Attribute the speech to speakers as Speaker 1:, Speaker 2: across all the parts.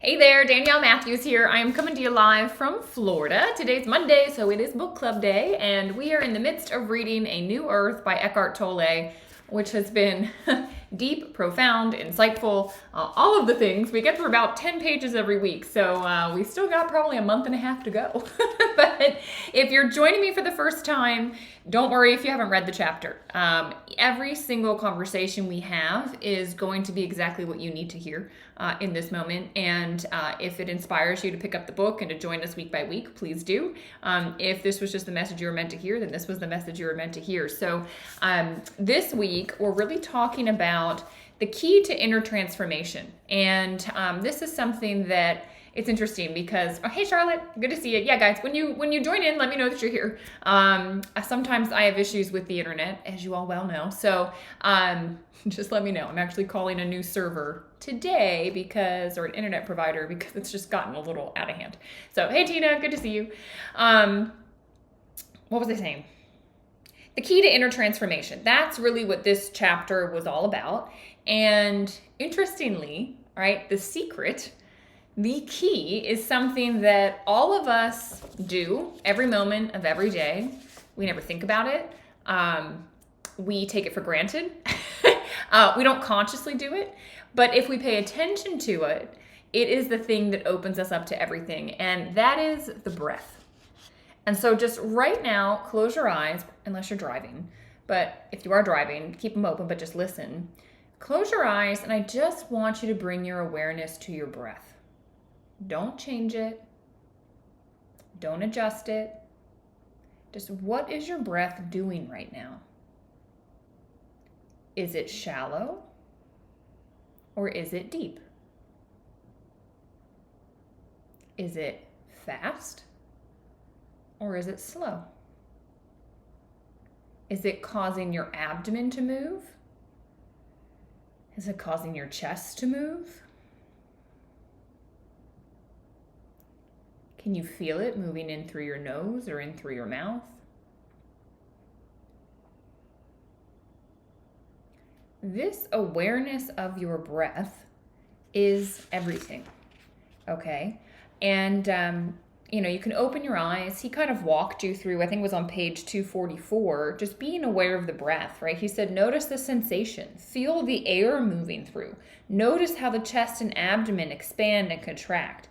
Speaker 1: Hey there, Danielle Matthews here. I am coming to you live from Florida. Today's Monday, so it is book club day, and we are in the midst of reading A New Earth by Eckhart Tolle, which has been deep, profound, insightful, all of the things. We get through about 10 pages every week, so we still got probably a month and a half to go. But if you're joining me for the first time, don't worry if you haven't read the chapter. Every single conversation we have is going to be exactly what you need to hear in this moment. And if it inspires you to pick up the book and to join us week by week, please do. If this was just the message you were meant to hear, then this was the message you were meant to hear. So this week, we're really talking about the key to inner transformation. And this is something that it's interesting because, oh, hey Charlotte, good to see you. Yeah, guys, when you join in, let me know that you're here. Sometimes I have issues with the internet, as you all well know. So just let me know. I'm actually calling a new server today or an internet provider, because it's just gotten a little out of hand. So, hey Tina, good to see you. What was I saying? The key to inner transformation. That's really what this chapter was all about. And interestingly, right, the key is something that all of us do every moment of every day. We never think about it. We take it for granted. We don't consciously do it. But if we pay attention to it, it is the thing that opens us up to everything. And that is the breath. And so just right now, close your eyes, unless you're driving. But if you are driving, keep them open, but just listen. Close your eyes, and I just want you to bring your awareness to your breath. Don't change it. Don't adjust it. Just what is your breath doing right now? Is it shallow or is it deep? Is it fast or is it slow? Is it causing your abdomen to move? Is it causing your chest to move? Can you feel it moving in through your nose or in through your mouth? This awareness of your breath is everything, okay? And, you can open your eyes. He kind of walked you through, I think it was on page 244, just being aware of the breath, right? He said, notice the sensation. Feel the air moving through. Notice how the chest and abdomen expand and contract.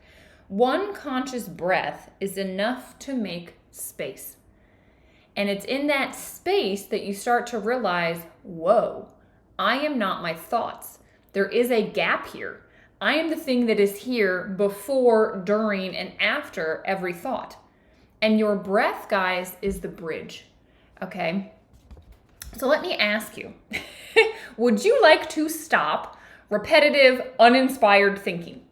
Speaker 1: One conscious breath is enough to make space. And it's in that space that you start to realize, whoa, I am not my thoughts. There is a gap here. I am the thing that is here before, during, and after every thought. And your breath, guys, is the bridge, okay? So let me ask you, would you like to stop repetitive, uninspired thinking?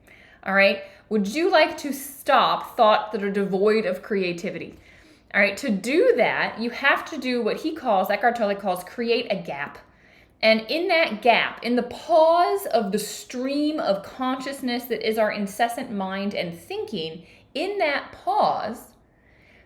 Speaker 1: All right? Would you like to stop thoughts that are devoid of creativity? All right, to do that, you have to do what Eckhart Tolle calls, create a gap. And in that gap, in the pause of the stream of consciousness that is our incessant mind and thinking, in that pause,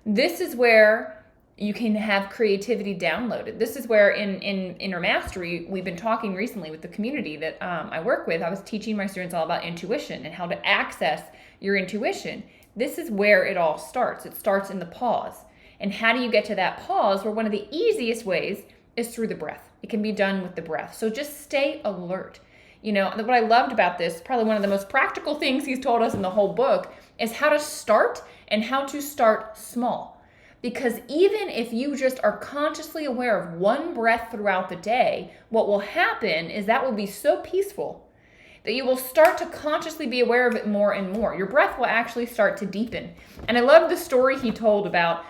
Speaker 1: this is where you can have creativity downloaded. This is where in Inner Mastery, we've been talking recently with the community that I work with. I was teaching my students all about intuition and how to access your intuition. This is where it all starts. It starts in the pause. And how do you get to that pause? Where one of the easiest ways is through the breath. It can be done with the breath. So just stay alert. What I loved about this, probably one of the most practical things he's told us in the whole book, is how to start and how to start small. Because even if you just are consciously aware of one breath throughout the day, what will happen is that will be so peaceful that you will start to consciously be aware of it more and more. Your breath will actually start to deepen. And I love the story he told about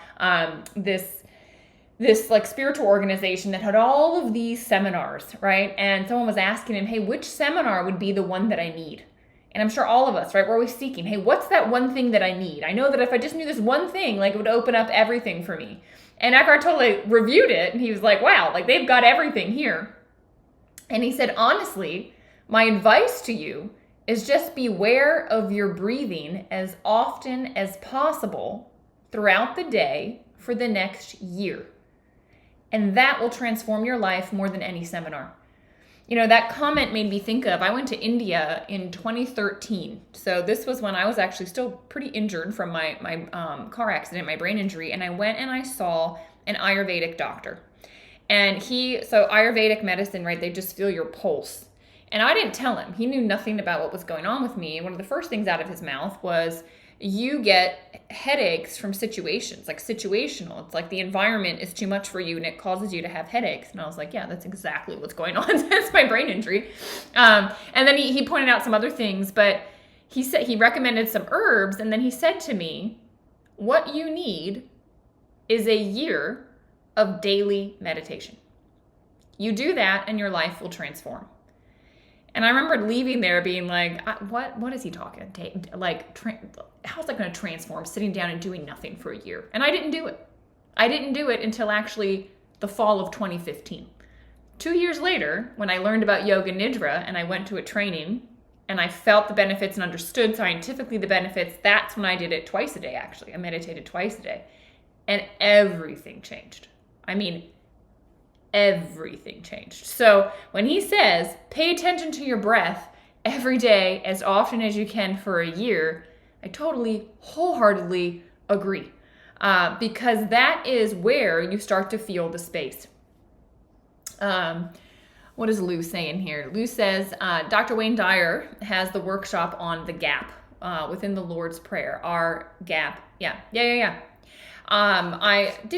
Speaker 1: this like spiritual organization that had all of these seminars, right? And someone was asking him, hey, which seminar would be the one that I need? And I'm sure all of us, right, we're always seeking, hey, what's that one thing that I need? I know that if I just knew this one thing, like it would open up everything for me. And Eckhart Tolle reviewed it, and he was like, wow, like they've got everything here. And he said, honestly, my advice to you is just beware of your breathing as often as possible throughout the day for the next year. And that will transform your life more than any seminar. that comment made me think of, I went to India in 2013. So this was when I was actually still pretty injured from my car accident, my brain injury. And I went and I saw an Ayurvedic doctor. And so Ayurvedic medicine, right, they just feel your pulse. And I didn't tell him. He knew nothing about what was going on with me. And one of the first things out of his mouth was, you get headaches from situations, like situational. It's like the environment is too much for you and it causes you to have headaches. And I was like, yeah, that's exactly what's going on. That's my brain injury. And then he pointed out some other things, but he recommended some herbs. And then he said to me, what you need is a year of daily meditation. You do that and your life will transform. And I remember leaving there being like, what is he talking? How's that going to transform, sitting down and doing nothing for a year? And I didn't do it. I didn't do it until actually the fall of 2015. 2 years later, when I learned about Yoga Nidra and I went to a training and I felt the benefits and understood scientifically the benefits, that's when I did it twice a day, actually. I meditated twice a day. And everything changed. I mean, everything changed. So when he says, pay attention to your breath every day as often as you can for a year, I totally, wholeheartedly agree. Because that is where you start to feel the space. What is Lou saying here? Lou says, Dr. Wayne Dyer has the workshop on the gap within the Lord's Prayer. Our gap. Yeah. Did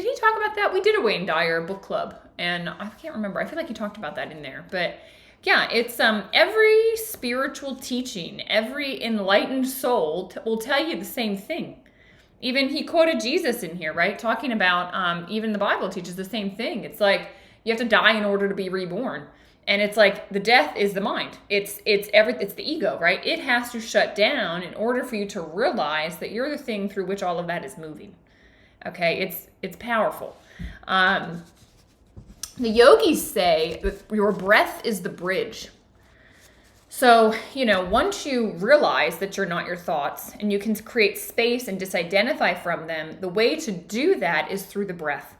Speaker 1: he talk about that? We did a Wayne Dyer book club, and I can't remember. I feel like he talked about that in there, but yeah, it's every spiritual teaching, every enlightened soul will tell you the same thing. Even he quoted Jesus in here, right? Talking about even the Bible teaches the same thing. It's like you have to die in order to be reborn. And it's like the death is the mind. It's the ego, right? It has to shut down in order for you to realize that you're the thing through which all of that is moving. Okay, it's powerful. The yogis say that your breath is the bridge. So, once you realize that you're not your thoughts and you can create space and disidentify from them, the way to do that is through the breath.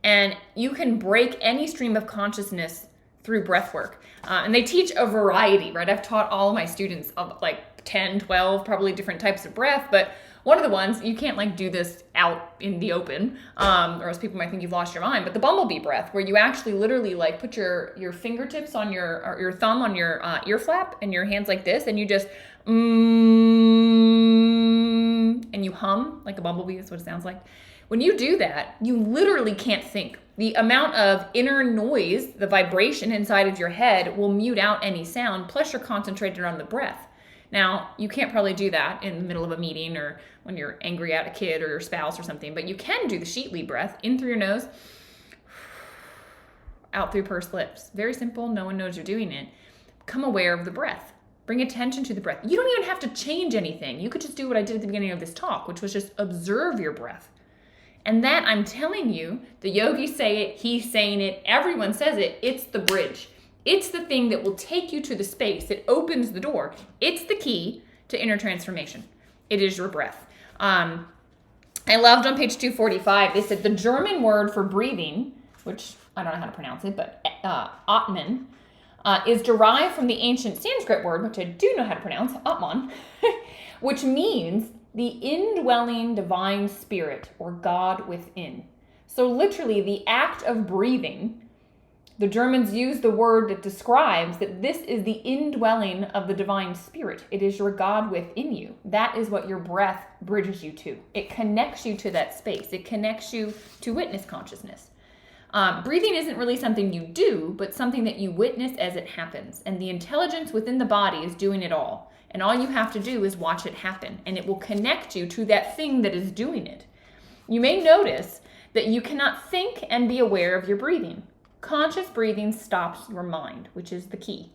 Speaker 1: And you can break any stream of consciousness through breath work. And they teach a variety, right? I've taught all of my students of like 10, 12, probably different types of breath, but one of the ones, you can't do this out in the open, or else people might think you've lost your mind, but the bumblebee breath, where you actually literally put your fingertips on or your thumb on your ear flap and your hands like this, and you just, and you hum like a bumblebee is what it sounds like. When you do that, you literally can't think. The amount of inner noise, the vibration inside of your head will mute out any sound, plus you're concentrated on the breath. Now, you can't probably do that in the middle of a meeting or when you're angry at a kid or your spouse or something, but you can do the sheet lead breath in through your nose, out through pursed lips. Very simple. No one knows you're doing it. Become aware of the breath. Bring attention to the breath. You don't even have to change anything. You could just do what I did at the beginning of this talk, which was just observe your breath. And that, I'm telling you, the yogis say it, he's saying it, everyone says it, it's the bridge. It's the thing that will take you to the space. It opens the door. It's the key to inner transformation. It is your breath. I loved on page 245, they said the German word for breathing, which I don't know how to pronounce it, but Atman, is derived from the ancient Sanskrit word, which I do know how to pronounce, Atman, which means the indwelling divine spirit or God within. So literally the act of breathing, the Germans use the word that describes that this is the indwelling of the divine spirit. It is your God within you. That is what your breath bridges you to. It connects you to that space. It connects you to witness consciousness. Breathing isn't really something you do, but something that you witness as it happens. And the intelligence within the body is doing it all. And all you have to do is watch it happen. And it will connect you to that thing that is doing it. You may notice that you cannot think and be aware of your breathing. Conscious breathing stops your mind, which is the key.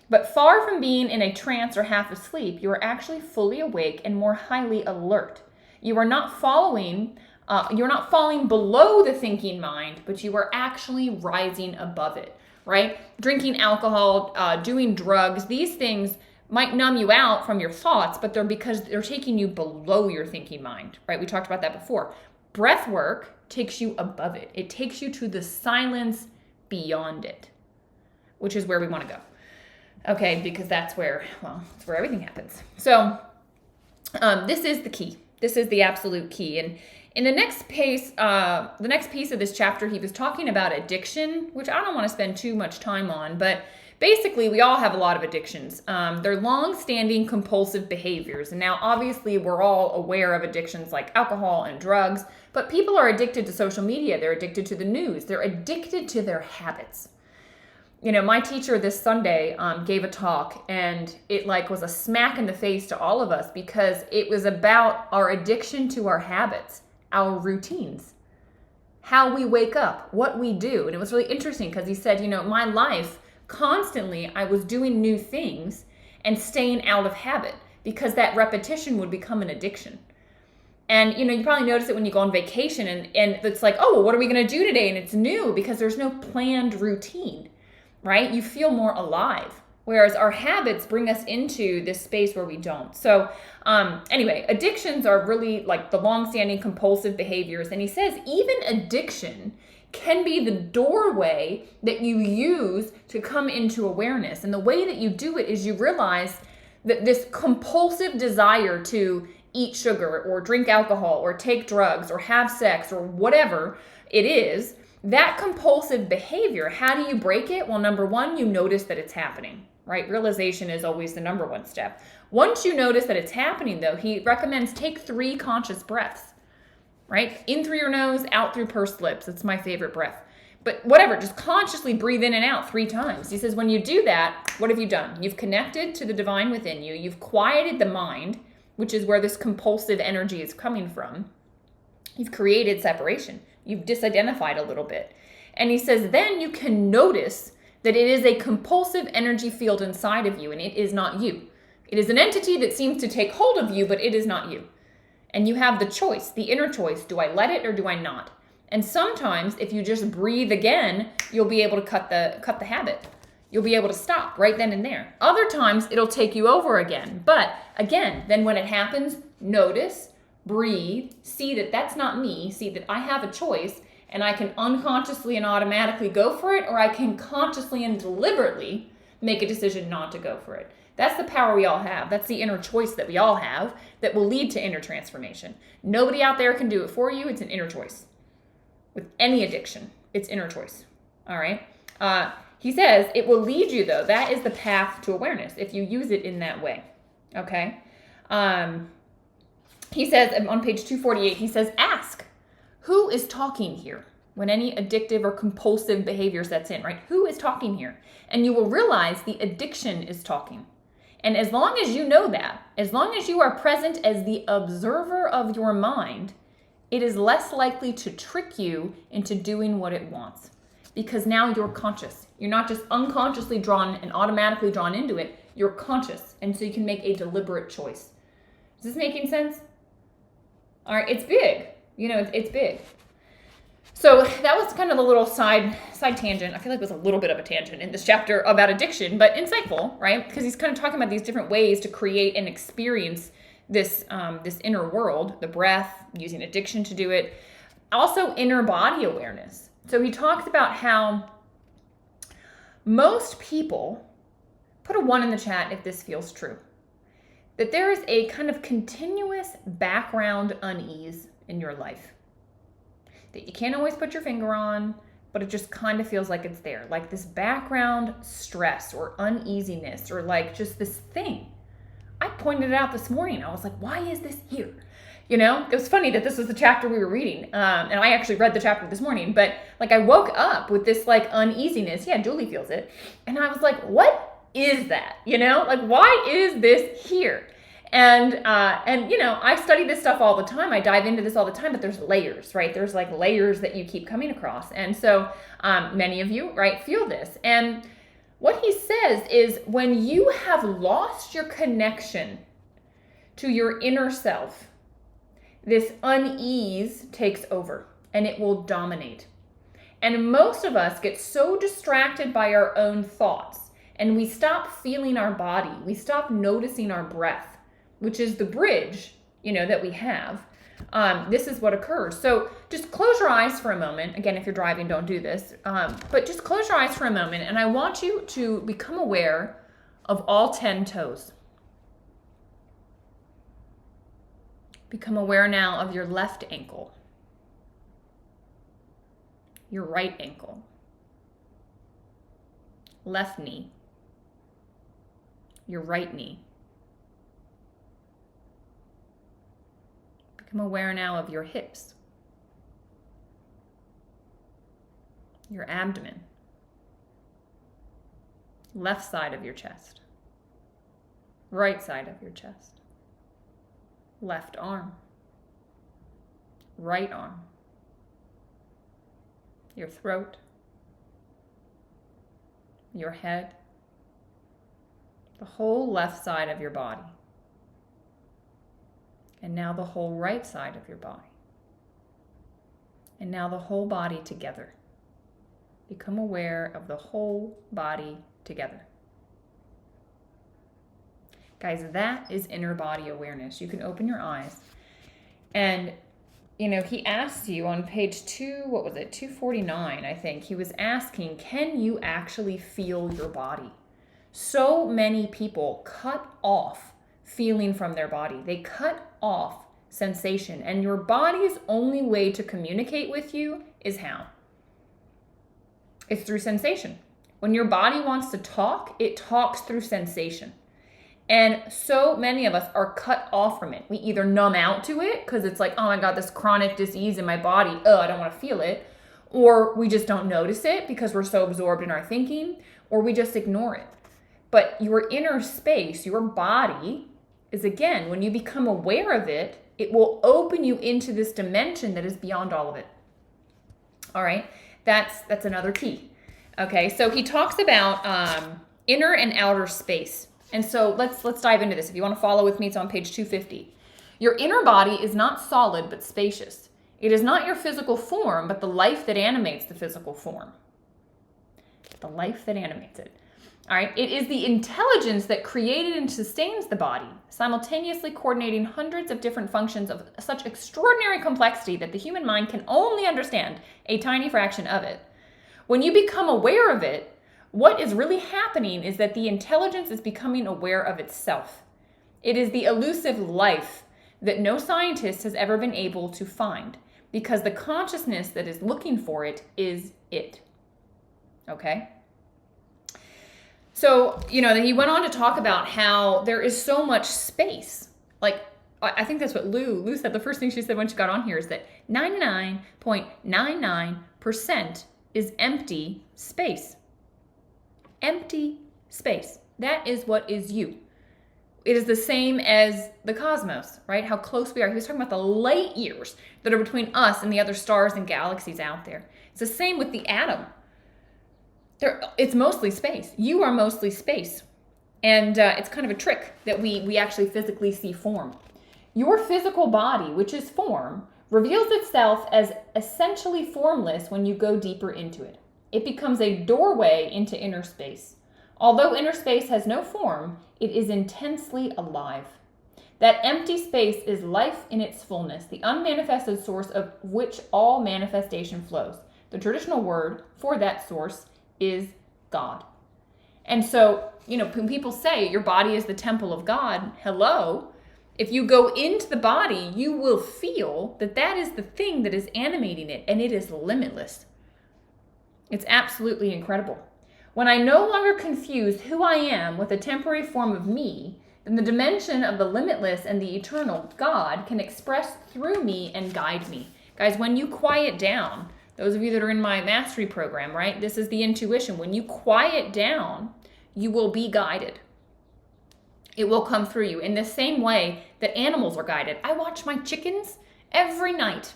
Speaker 1: But far from being in a trance or half asleep, you are actually fully awake and more highly alert. You are not falling below the thinking mind, but you are actually rising above it, right? Drinking alcohol, doing drugs, these things might numb you out from your thoughts, but because they're taking you below your thinking mind, right? We talked about that before. Breath work takes you above it. It takes you to the silence beyond it. which is where we want to go. Okay, because that's where everything happens. So this is the key. This is the absolute key. And in the next piece of this chapter, he was talking about addiction, which I don't want to spend too much time on, but basically we all have a lot of addictions. They're long-standing compulsive behaviors. And now obviously we're all aware of addictions like alcohol and drugs, but people are addicted to social media. They're addicted to the news. They're addicted to their habits. You know, my teacher this Sunday gave a talk, and it was a smack in the face to all of us, because it was about our addiction to our habits, our routines, how we wake up, what we do. And it was really interesting because he said, my life, constantly I was doing new things and staying out of habit, because that repetition would become an addiction. And, you probably notice it when you go on vacation and it's like, oh, well, what are we going to do today? And it's new because there's no planned routine. Right? You feel more alive. Whereas our habits bring us into this space where we don't. So anyway, addictions are really like the long-standing compulsive behaviors. And he says even addiction can be the doorway that you use to come into awareness. And the way that you do it is you realize that this compulsive desire to eat sugar or drink alcohol or take drugs or have sex or whatever it is, that compulsive behavior, how do you break it? Well, number one, you notice that it's happening, right? Realization is always the number one step. Once you notice that it's happening, though, he recommends take 3 conscious breaths, right? In through your nose, out through pursed lips. It's my favorite breath. But whatever, just consciously breathe in and out 3 times. He says when you do that, what have you done? You've connected to the divine within you. You've quieted the mind, which is where this compulsive energy is coming from. You've created separation. You've disidentified a little bit. And he says, then you can notice that it is a compulsive energy field inside of you, and it is not you. It is an entity that seems to take hold of you, but it is not you. And you have the choice, the inner choice. Do I let it or do I not? And sometimes if you just breathe again, you'll be able to cut the habit. You'll be able to stop right then and there. Other times it'll take you over again. But again, then when it happens, notice, breathe, see that that's not me, see that I have a choice, and I can unconsciously and automatically go for it, or I can consciously and deliberately make a decision not to go for it. That's the power we all have. That's the inner choice that we all have that will lead to inner transformation. Nobody out there can do it for you. It's an inner choice. With any addiction, it's inner choice. All right? He says it will lead you, though. That is the path to awareness if you use it in that way. Okay? He says on page 248, he says, ask, who is talking here? When any addictive or compulsive behavior sets in, right? Who is talking here? And you will realize the addiction is talking. And as long as you know that, as long as you are present as the observer of your mind, it is less likely to trick you into doing what it wants. Because now you're conscious. You're not just unconsciously drawn and automatically drawn into it. You're conscious. And so you can make a deliberate choice. Is this making sense? All right, it's big. It's big. So that was kind of a little side tangent. I feel like it was a little bit of a tangent in this chapter about addiction, but insightful, right? Because he's kind of talking about these different ways to create and experience this inner world, the breath, using addiction to do it. Also, inner body awareness. So he talks about how most people, put a 1 in the chat if this feels true, that there is a kind of continuous background unease in your life that you can't always put your finger on, but it just kind of feels like it's there. Like this background stress or uneasiness or like just this thing. I pointed it out this morning. I was like, why is this here? It was funny that this was the chapter we were reading. And I actually read the chapter this morning, but like I woke up with this like uneasiness. Yeah, Julie feels it. And I was like, what is that? Like, why is this here? And I study this stuff all the time. I dive into this all the time, but there's layers, right? There's like layers that you keep coming across. And so many of you, right, feel this. And what he says is when you have lost your connection to your inner self, this unease takes over and it will dominate. And most of us get so distracted by our own thoughts and we stop feeling our body. We stop noticing our breath, which is the bridge, that we have. this is what occurs. So just close your eyes for a moment. Again, if you're driving, don't do this. But just close your eyes for a moment, and I want you to become aware of all 10 toes. Become aware now of your left ankle, your right ankle, left knee, your right knee. Become aware now of your hips, your abdomen, left side of your chest, right side of your chest, left arm, right arm, your throat, your head, the whole left side of your body. And now the whole right side of your body. And now the whole body together. Become aware of the whole body together. Guys, that is inner body awareness. You can open your eyes. And, he asked you on page 249, I think. He was asking, can you actually feel your body? So many people cut off feeling from their body. They cut off sensation. And your body's only way to communicate with you is how? It's through sensation. When your body wants to talk, it talks through sensation. And so many of us are cut off from it. We either numb out to it because it's like, oh, I got this chronic disease in my body. Oh, I don't want to feel it. Or we just don't notice it because we're so absorbed in our thinking, or we just ignore it. But your inner space, your body, is again, when you become aware of it, it will open you into this dimension that is beyond all of it. All right, that's another key. Okay, so he talks about inner and outer space. And so let's dive into this. If you want to follow with me, it's on page 250. Your inner body is not solid, but spacious. It is not your physical form, but the life that animates the physical form. The life that animates it. All right. It is the intelligence that created and sustains the body, simultaneously coordinating hundreds of different functions of such extraordinary complexity that the human mind can only understand a tiny fraction of it. When you become aware of it, what is really happening is that the intelligence is becoming aware of itself. It is the elusive life that no scientist has ever been able to find, because the consciousness that is looking for it is it. Okay? So, then he went on to talk about how there is so much space. Like, I think that's what Lou said. The first thing she said when she got on here is that 99.99% is empty space. Empty space. That is what is you. It is the same as the cosmos, right? How close we are. He was talking about the light years that are between us and the other stars and galaxies out there. It's the same with the atom. It's mostly space. You are mostly space. And it's kind of a trick that we actually physically see form. Your physical body, which is form, reveals itself as essentially formless when you go deeper into it. It becomes a doorway into inner space. Although inner space has no form, it is intensely alive. That empty space is life in its fullness, the unmanifested source of which all manifestation flows. The traditional word for that source is God. And so, when people say your body is the temple of God, hello, if you go into the body, you will feel that is the thing that is animating it, and it is limitless. It's absolutely incredible. When I no longer confuse who I am with a temporary form of me, then the dimension of the limitless and the eternal God can express through me and guide me. Guys, when you quiet down, those of you that are in my mastery program, right? This is the intuition. When you quiet down, you will be guided. It will come through you in the same way that animals are guided. I watch my chickens every night.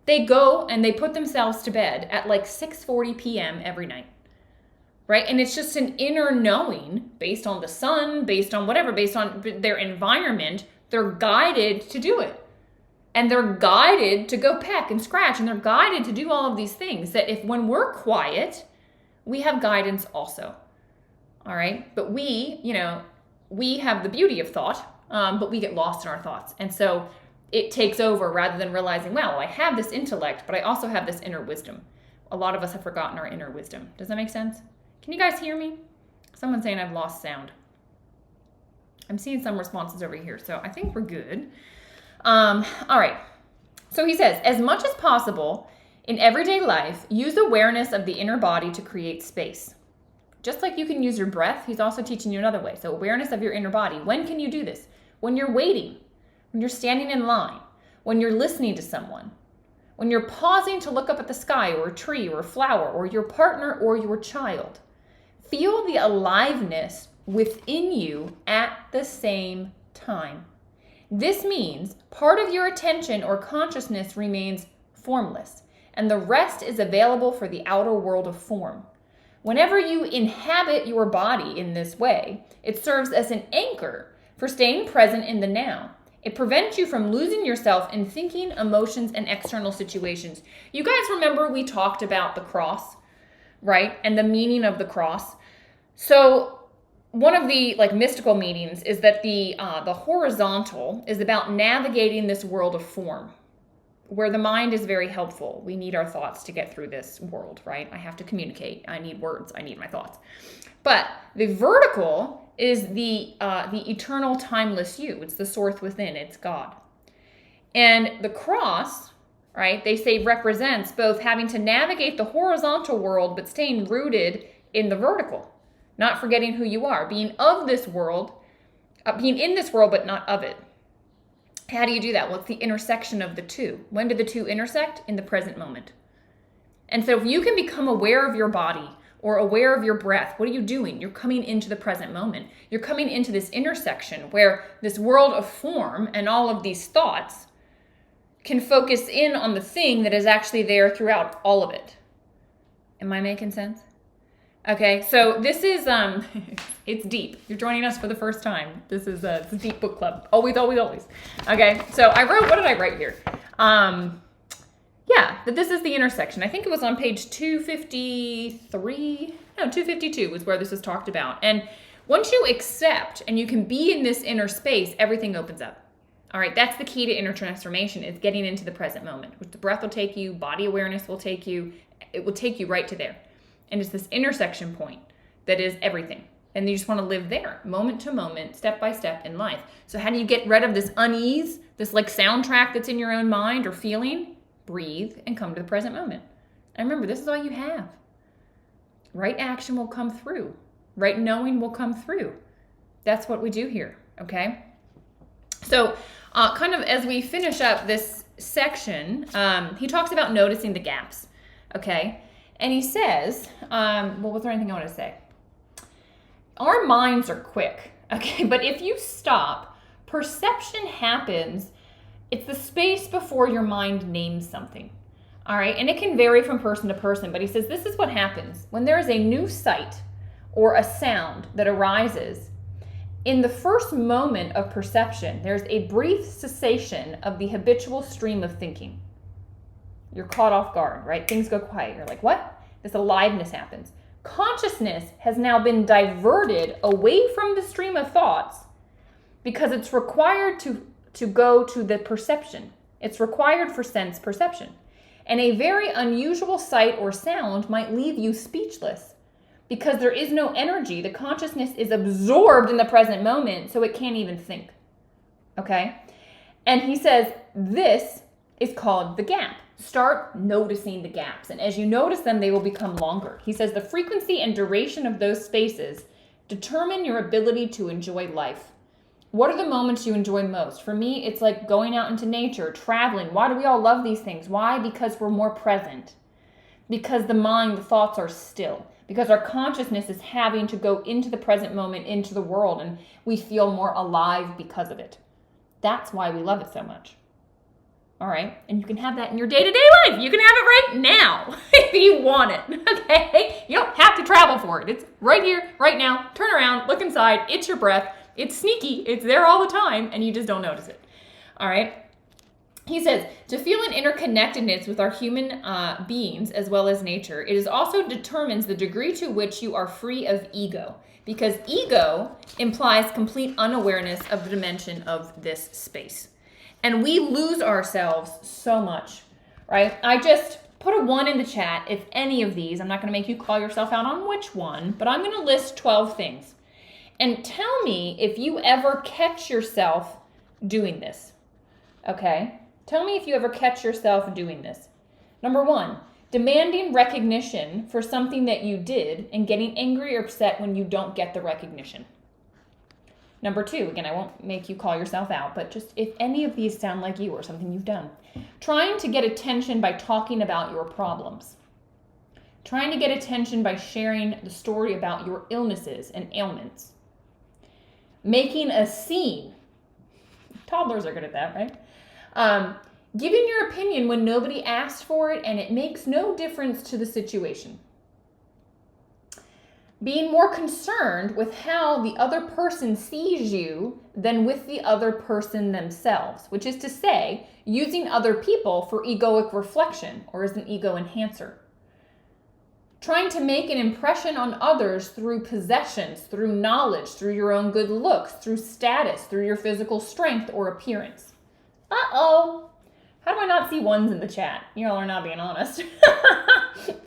Speaker 1: They go and they put themselves to bed at like 6:40 p.m. every night, right? And it's just an inner knowing based on the sun, based on whatever, based on their environment. They're guided to do it. And they're guided to go peck and scratch, and they're guided to do all of these things that when we're quiet, we have guidance also. All right? But we have the beauty of thought, but we get lost in our thoughts. And so it takes over rather than realizing, well, I have this intellect, but I also have this inner wisdom. A lot of us have forgotten our inner wisdom. Does that make sense? Can you guys hear me? Someone's saying I've lost sound. I'm seeing some responses over here, so I think we're good. All right. So he says, as much as possible in everyday life, use awareness of the inner body to create space. Just like you can use your breath, he's also teaching you another way. So awareness of your inner body. When can you do this? When you're waiting, when you're standing in line, when you're listening to someone, when you're pausing to look up at the sky or a tree or a flower or your partner or your child. Feel the aliveness within you at the same time. This means part of your attention or consciousness remains formless, and the rest is available for the outer world of form. Whenever you inhabit your body in this way, it serves as an anchor for staying present in the now. It prevents you from losing yourself in thinking, emotions, and external situations. You guys remember we talked about the cross, right? And the meaning of the cross. So one of the mystical meanings is that the horizontal is about navigating this world of form, where the mind is very helpful. We need our thoughts to get through this world, right? I have to communicate. I need words. I need my thoughts. But the vertical is the eternal, timeless you. It's the source within. It's God. And the cross, right, they say represents both having to navigate the horizontal world, but staying rooted in the vertical, not forgetting who you are, being of this world, being in this world, but not of it. How do you do that? Well, it's the intersection of the two. When do the two intersect? In the present moment. And so if you can become aware of your body or aware of your breath, what are you doing? You're coming into the present moment. You're coming into this intersection where this world of form and all of these thoughts can focus in on the thing that is actually there throughout all of it. Am I making sense? Okay, so this is, it's deep. You're joining us for the first time. This is a deep book club. Always, always, always. Okay, so I wrote, what did I write here? Yeah, that this is the intersection. I think it was on page 252 was where this was talked about. And once you accept and you can be in this inner space, everything opens up. All right, that's the key to inner transformation, is getting into the present moment. The breath will take you, body awareness will take you, it will take you right to there. And it's this intersection point that is everything. And you just want to live there, moment to moment, step by step in life. So how do you get rid of this unease, this soundtrack that's in your own mind or feeling? Breathe and come to the present moment. And remember, this is all you have. Right action will come through. Right knowing will come through. That's what we do here, okay? So kind of as we finish up this section, he talks about noticing the gaps, okay? And he says, well, was there anything I want to say? Our minds are quick, okay? But if you stop, perception happens. It's the space before your mind names something, all right? And it can vary from person to person, but he says this is what happens. When there is a new sight or a sound that arises, in the first moment of perception, there's a brief cessation of the habitual stream of thinking. You're caught off guard, right? Things go quiet. You're like, what? This aliveness happens. Consciousness has now been diverted away from the stream of thoughts because it's required to go to the perception. It's required for sense perception. And a very unusual sight or sound might leave you speechless because there is no energy. The consciousness is absorbed in the present moment, so it can't even think. Okay? And he says this is called the gap. Start noticing the gaps. And as you notice them, they will become longer. He says the frequency and duration of those spaces determine your ability to enjoy life. What are the moments you enjoy most? For me, it's like going out into nature, traveling. Why do we all love these things? Why? Because we're more present. Because the mind, the thoughts are still. Because our consciousness is having to go into the present moment, into the world, and we feel more alive because of it. That's why we love it so much. All right? And you can have that in your day-to-day life. You can have it right now if you want it, okay? You don't have to travel for it. It's right here, right now. Turn around, look inside. It's your breath. It's sneaky. It's there all the time, and you just don't notice it. All right? He says, to feel an interconnectedness with our human beings as well as nature, it is also determines the degree to which you are free of ego, because ego implies complete unawareness of the dimension of this space. And we lose ourselves so much, right? I just put a 1 in the chat if any of these. I'm not going to make you call yourself out on which one, but I'm going to list 12 things. And tell me if you ever catch yourself doing this, okay? Tell me if you ever catch yourself doing this. Number 1, demanding recognition for something that you did and getting angry or upset when you don't get the recognition. Number 2, again, I won't make you call yourself out, but just if any of these sound like you or something you've done. Trying to get attention by talking about your problems. Trying to get attention by sharing the story about your illnesses and ailments. Making a scene. Toddlers are good at that, right? Giving your opinion when nobody asked for it and it makes no difference to the situation. Being more concerned with how the other person sees you than with the other person themselves, which is to say, using other people for egoic reflection or as an ego enhancer. Trying to make an impression on others through possessions, through knowledge, through your own good looks, through status, through your physical strength or appearance. Uh-oh. How do I not see 1s in the chat? You all are not being honest.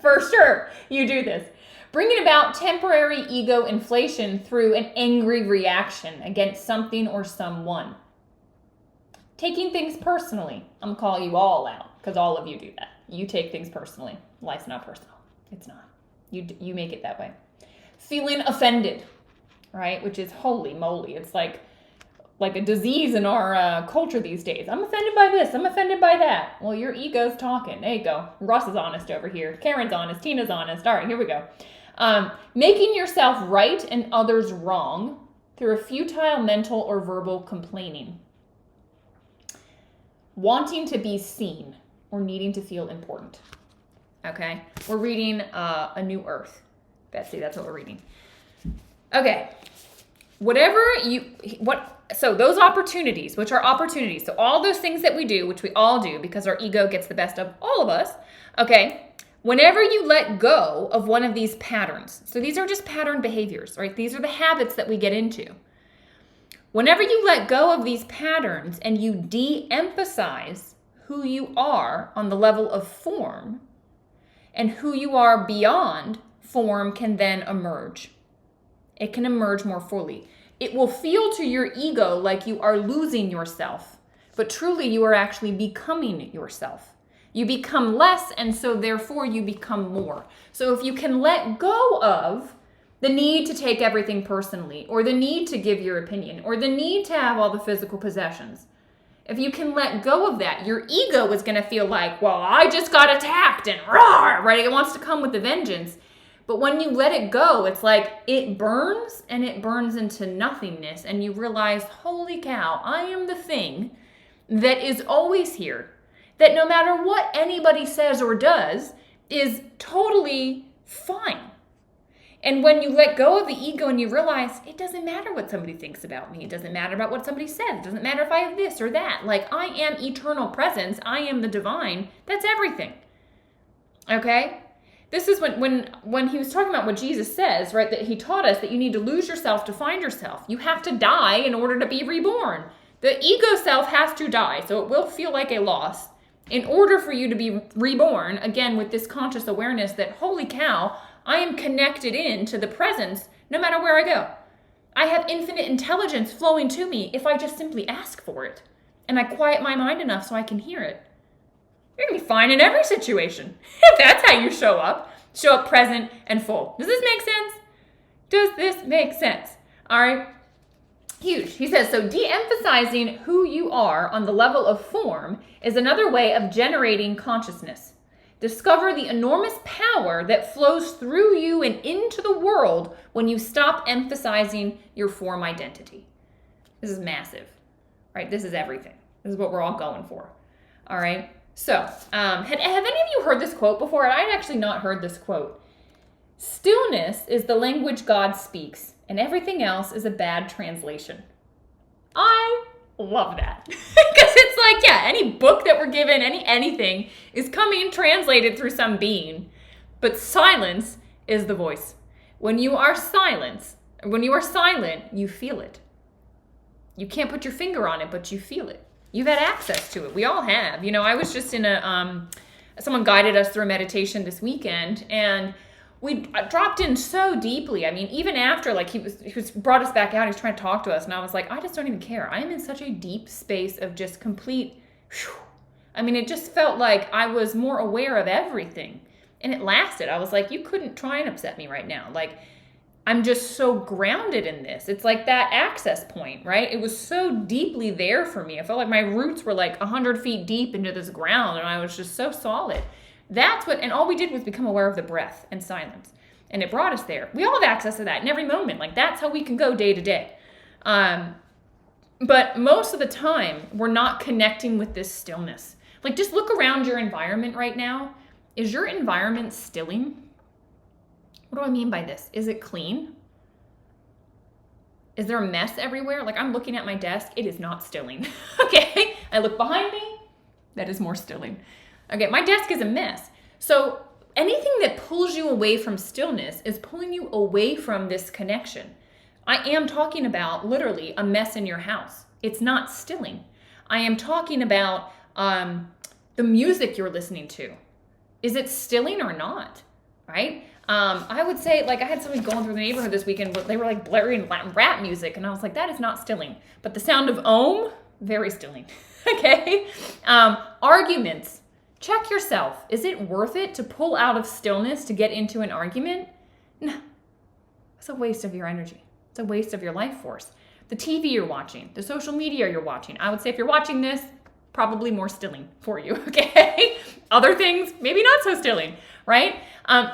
Speaker 1: For sure, you do this. Bringing about temporary ego inflation through an angry reaction against something or someone. Taking things personally. I'm going to call you all out because all of you do that. You take things personally. Life's not personal. It's not. You make it that way. Feeling offended, right? Which is holy moly. It's like a disease in our culture these days. I'm offended by this. I'm offended by that. Well, your ego's talking. There you go. Russ is honest over here. Karen's honest. Tina's honest. All right, here we go. Making yourself right and others wrong through a futile mental or verbal complaining. Wanting to be seen or needing to feel important. Okay, we're reading A New Earth. Betsy, that's what we're reading. Okay, so those opportunities, which are opportunities, so all those things that we do, which we all do because our ego gets the best of all of us, okay, whenever you let go of one of these patterns, so these are just pattern behaviors, right? These are the habits that we get into. Whenever you let go of these patterns and you de-emphasize who you are on the level of form, and who you are beyond form can then emerge. It can emerge more fully. It will feel to your ego like you are losing yourself, but truly you are actually becoming yourself. You become less, and so therefore you become more. So if you can let go of the need to take everything personally, or the need to give your opinion, or the need to have all the physical possessions, if you can let go of that, your ego is going to feel like, well, I just got attacked and roar, right? It wants to come with a vengeance. But when you let it go, it's like it burns and it burns into nothingness. And you realize, holy cow, I am the thing that is always here. That no matter what anybody says or does is totally fine. And when you let go of the ego and you realize it doesn't matter what somebody thinks about me. It doesn't matter about what somebody says. It doesn't matter if I have this or that. Like, I am eternal presence. I am the divine. That's everything. Okay? This is when he was talking about what Jesus says, right? That he taught us that you need to lose yourself to find yourself. You have to die in order to be reborn. The ego self has to die, so it will feel like a loss. In order for you to be reborn, again, with this conscious awareness that, holy cow, I am connected into the presence no matter where I go. I have infinite intelligence flowing to me if I just simply ask for it. And I quiet my mind enough so I can hear it. You're going to be fine in every situation. If that's how you show up present and full. Does this make sense? Does this make sense? All right. Huge. He says, so de-emphasizing who you are on the level of form is another way of generating consciousness. Discover the enormous power that flows through you and into the world when you stop emphasizing your form identity. This is massive, right? This is everything. This is what we're all going for. All right. So, have any of you heard this quote before? I'd actually not heard this quote. Stillness is the language God speaks, and everything else is a bad translation. I love that. Because it's like, yeah, any book that we're given, anything is coming translated through some being. But silence is the voice. When you are silent, you feel it. You can't put your finger on it, but you feel it. You've had access to it. We all have. You know, I was just in someone guided us through a meditation this weekend, and we dropped in so deeply. I mean, even after, like, he was brought us back out, he was trying to talk to us, and I was like, I just don't even care. I am in such a deep space of just complete, I mean, it just felt like I was more aware of everything. And it lasted. I was like, you couldn't try and upset me right now. Like, I'm just so grounded in this. It's like that access point, right? It was so deeply there for me. I felt like my roots were like 100 feet deep into this ground, and I was just so solid. That's what, and all we did was become aware of the breath and silence. And it brought us there. We all have access to that in every moment. Like, that's how we can go day to day. But most of the time, we're not connecting with this stillness. Like, just look around your environment right now. Is your environment stilling? What do I mean by this? Is it clean? Is there a mess everywhere? Like, I'm looking at my desk. It is not stilling. Okay? I look behind me. That is more stilling. Okay, my desk is a mess. So anything that pulls you away from stillness is pulling you away from this connection. I am talking about literally a mess in your house. It's not stilling. I am talking about the music you're listening to. Is it stilling or not? Right? I would say, like, I had somebody going through the neighborhood this weekend, but they were like blaring rap music, and I was like, that is not stilling. But the sound of Om, very stilling. Okay? Arguments. Check yourself. Is it worth it to pull out of stillness to get into an argument? No. It's a waste of your energy. It's a waste of your life force. The TV you're watching, the social media you're watching. I would say if you're watching this, probably more stilling for you, okay? Other things, maybe not so stilling, right?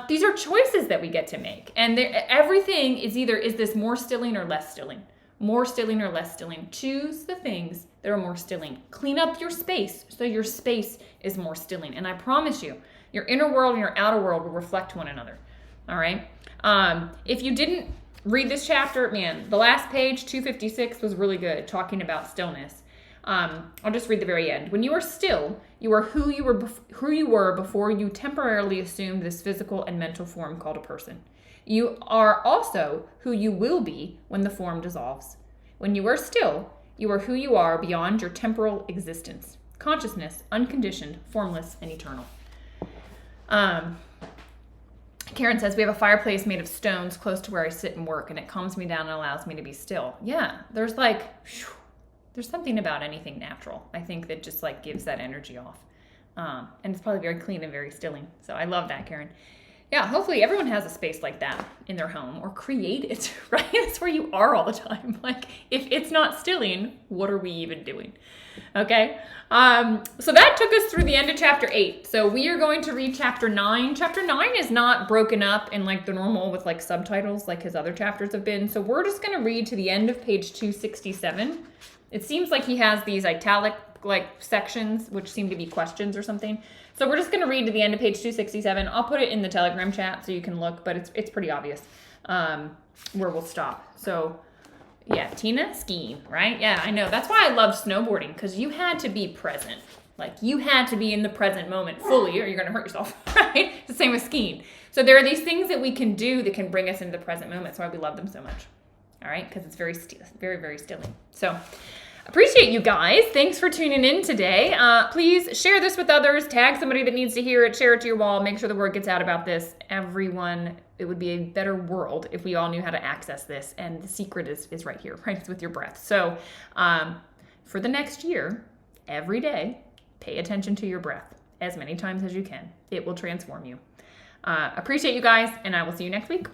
Speaker 1: These are choices that we get to make. And everything is either, is this more stilling or less stilling? More stilling or less stilling? Choose the things that are more stilling. Clean up your space so your space is more stilling. And I promise you, your inner world and your outer world will reflect one another, all right? If you didn't read this chapter, man, the last page, 256, was really good, talking about stillness. I'll just read the very end. When you are still, you are who you were before you temporarily assumed this physical and mental form called a person. You are also who you will be when the form dissolves. When you are still, you are who you are beyond your temporal existence. Consciousness, unconditioned, formless, and eternal. Karen says, we have a fireplace made of stones close to where I sit and work, and it calms me down and allows me to be still. Yeah, there's something about anything natural, I think, that just like gives that energy off. And it's probably very clean and very stilling. So I love that, Karen. Yeah, hopefully everyone has a space like that in their home, or create it, right? That's where you are all the time. Like, if it's not stilling, what are we even doing? Okay. So that took us through the end of chapter 8. So we are going to read chapter 9. Chapter 9 is not broken up in like the normal with like subtitles like his other chapters have been. So we're just going to read to the end of page 267. It seems like he has these italic like sections, which seem to be questions or something. So we're just going to read to the end of page 267. I'll put it in the Telegram chat so you can look, but it's pretty obvious where we'll stop. So yeah, Tina, skiing, right? Yeah, I know. That's why I love snowboarding, because you had to be present. Like, you had to be in the present moment fully, or you're going to hurt yourself, right? It's the same with skiing. So there are these things that we can do that can bring us into the present moment. That's why we love them so much. All right? Because it's very, very stilling. So appreciate you guys. Thanks for tuning in today. Please share this with others. Tag somebody that needs to hear it. Share it to your wall. Make sure the word gets out about this. Everyone, it would be a better world if we all knew how to access this. And the secret is right here, right? It's with your breath. So for the next year, every day, pay attention to your breath as many times as you can. It will transform you. Appreciate you guys, and I will see you next week.